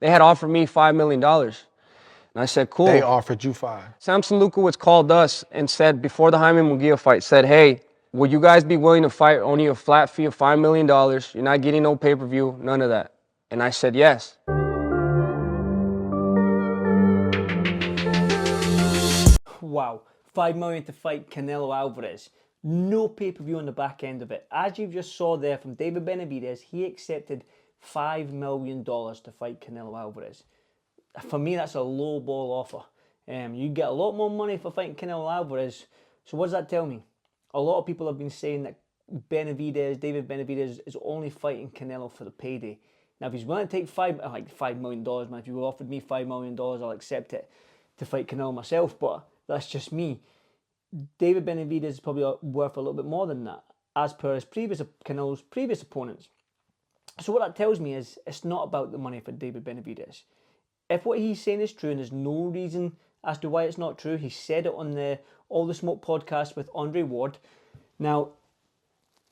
They had offered me $5 million. And I said, cool. They offered you 5. Samson Lukowicz called us and said, before the Jaime Munguia fight, said, hey, would you guys be willing to fight only a flat fee of $5 million? You're not getting no pay-per-view, none of that. And I said, yes. Wow, $5 million to fight Canelo Alvarez. No pay-per-view on the back end of it. As you just saw there from David Benavidez, he accepted $5 million to fight Canelo Alvarez. For me, that's a low ball offer. You get a lot more money for fighting Canelo Alvarez. So what does that tell me? A lot of people have been saying that David Benavidez is only fighting Canelo for the payday. Now, if he's willing to take $5 million, man, if you offered me $5 million, I'll accept it to fight Canelo myself, but that's just me. David Benavidez is probably worth a little bit more than that, as per Canelo's previous opponents. So what that tells me is it's not about the money for David Benavidez. If what he's saying is true, and there's no reason as to why it's not true, he said it on the All the Smoke podcast with Andre Ward. Now,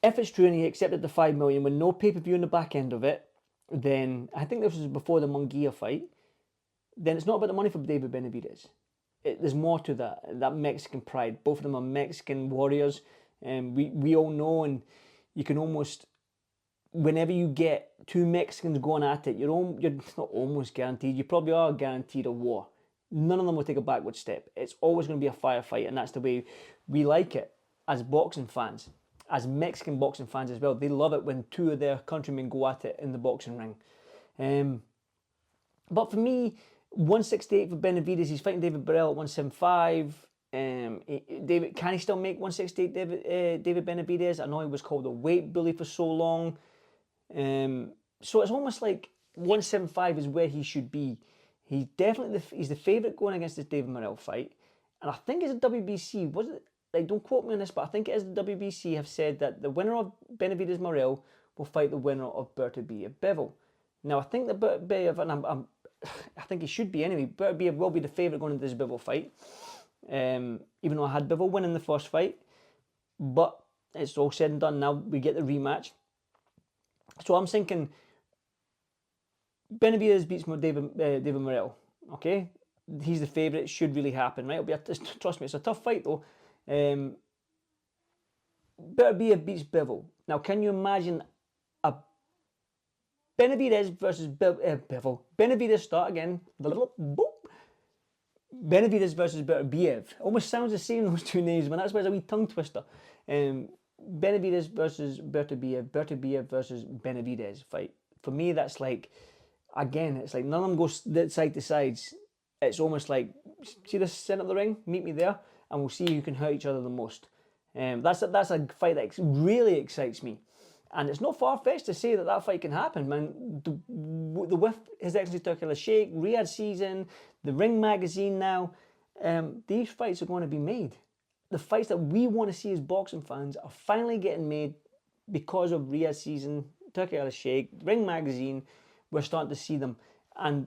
if it's true and he accepted the $5 million with no pay-per-view in the back end of it, then I think this was before the Munguia fight, then it's not about the money for David Benavidez. There's more to that Mexican pride. Both of them are Mexican warriors, and we all know, and you can almost, whenever you get two Mexicans going at it, you're not almost guaranteed, you probably are guaranteed a war. None of them will take a backward step. It's always going to be a firefight, and that's the way we like it as boxing fans, as Mexican boxing fans as well. They love it when two of their countrymen go at it in the boxing ring. But for me, 168 for Benavidez. He's fighting David Burrell at 175. Can he still make 168 David Benavidez? I know he was called a weight bully for so long. So it's almost like 175 is where he should be. He's definitely he's the favourite going against this David Morrell fight. And I think it's a WBC. Was it? Like, don't quote me on this, but I think it is the WBC have said that the winner of Benavidez Morrell will fight the winner of Beterbiev Bivol. Now, I think that Beterbiev, and I think he should be anyway, Beterbiev will be the favourite going into this Bivol fight. Even though I had Bivol winning the first fight. But it's all said and done now. We get the rematch. So I'm thinking Benavidez beats David Morrell. Okay? He's the favourite. It should really happen, right? Trust me, it's a tough fight though. Beterbiev beats Bivol. Now, can you imagine a Benavidez versus Bivol? Benavidez, start again. Benavidez versus Beterbiev. Almost sounds the same, those two names, man. That's why it's a wee tongue twister. Benavidez versus Beterbiev. Beterbiev versus Benavidez fight. For me, that's like, again, it's like none of them go side to sides. It's almost like, see this centre of the ring? Meet me there, and we'll see who can hurt each other the most. That's a fight that really excites me. And it's not far-fetched to say that fight can happen, man. With His Excellency Turki Al-Sheikh, Riyadh season, the Ring magazine now, these fights are going to be made. The fights that we want to see as boxing fans are finally getting made because of Riyadh season, Turki Al-Sheikh, Ring magazine. We're starting to see them. And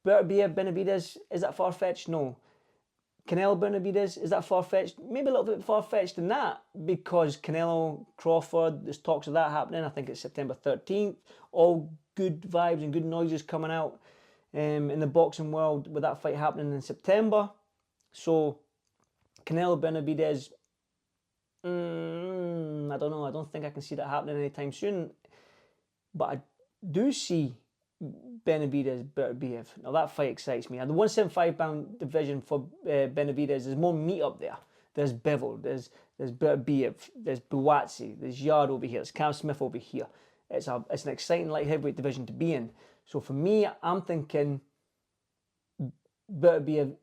Beterbiev Benavidez, is that far-fetched? No. Canelo Benavidez, is that far-fetched? Maybe a little bit far-fetched than that, because Canelo Crawford, there's talks of that happening. I think it's September 13th. All good vibes and good noises coming out in the boxing world with that fight happening in September. So Canelo Benavidez, I don't know. I don't think I can see that happening anytime soon. But I do see Benavidez, Beterbiev. Now that fight excites me. And the 175-pound division for Benavidez, there's more meat up there. There's Bivol, there's Beterbiev, there's Buatsi, there's Yard over here, there's Cam Smith over here. It's an exciting light heavyweight division to be in. So for me, I'm thinking Beterbiev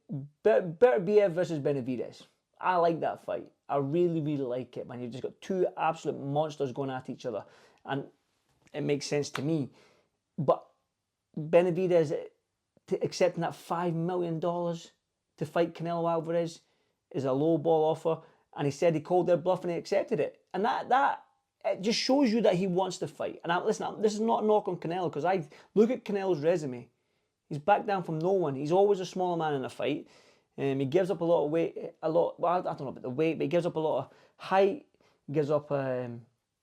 versus Benavidez. I like that fight. I really, really like it, man. You've just got two absolute monsters going at each other. And it makes sense to me. But Benavidez accepting that $5 million to fight Canelo Alvarez is a low ball offer, and he said he called their bluff and he accepted it. And that it just shows you that he wants to fight. And listen, this is not a knock on Canelo, because I look at Canelo's resume. He's backed down from no one. He's always a smaller man in a fight. He gives up a lot of weight, well, I don't know about the weight, but he gives up a lot of height. He gives up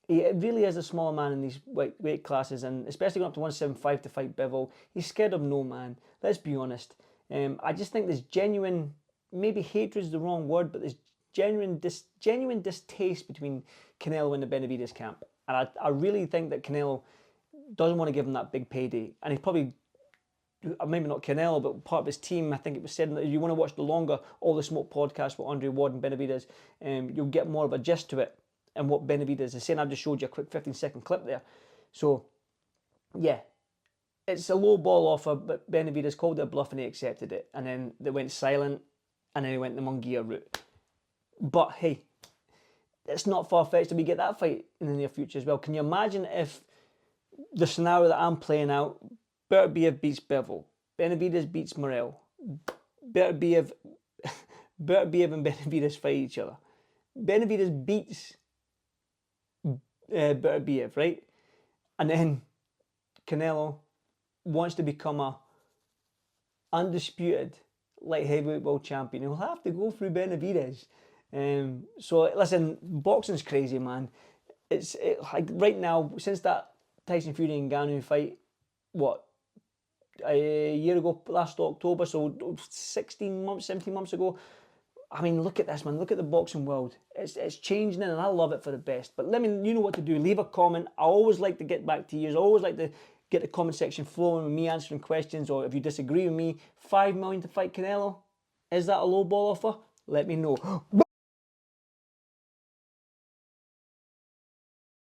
It really is a smaller man in these weight classes, and especially going up to 175 to fight Bivol. He's scared of no man. Let's be honest. I just think there's genuine, maybe hatred is the wrong word, but there's genuine distaste between Canelo and the Benavidez camp. And I really think that Canelo doesn't want to give him that big payday. And he's probably, maybe not Canelo, but part of his team. I think it was said that if you want to watch the longer All the Smoke podcast with Andre Ward and Benavidez, you'll get more of a gist to it and what Benavidez is saying. I've just showed you a quick 15-second clip there. So, yeah, it's a low ball offer, but Benavidez called it a bluff and he accepted it. And then they went silent, and then he went the Munguia route. But hey, it's not far-fetched that we get that fight in the near future as well. Can you imagine if the scenario that I'm playing out, Beterbiev beats Bivol, Benavidez beats Morrell, Beterbiev and Benavidez fight each other. Benavidez beats Beterbiev, right? And then Canelo wants to become a undisputed light heavyweight world champion. He'll have to go through Benavidez. So listen, boxing's crazy, man. Like right now, since that Tyson Fury and Ngannou fight, what, a year ago, last October, so 16 months, 17 months ago. I mean, look at this, man. Look at the boxing world. It's changing, and I love it for the best. But you know what to do. Leave a comment. I always like to get back to you. I always like to get the comment section flowing with me answering questions, or if you disagree with me, $5 million to fight Canelo. Is that a low ball offer? Let me know.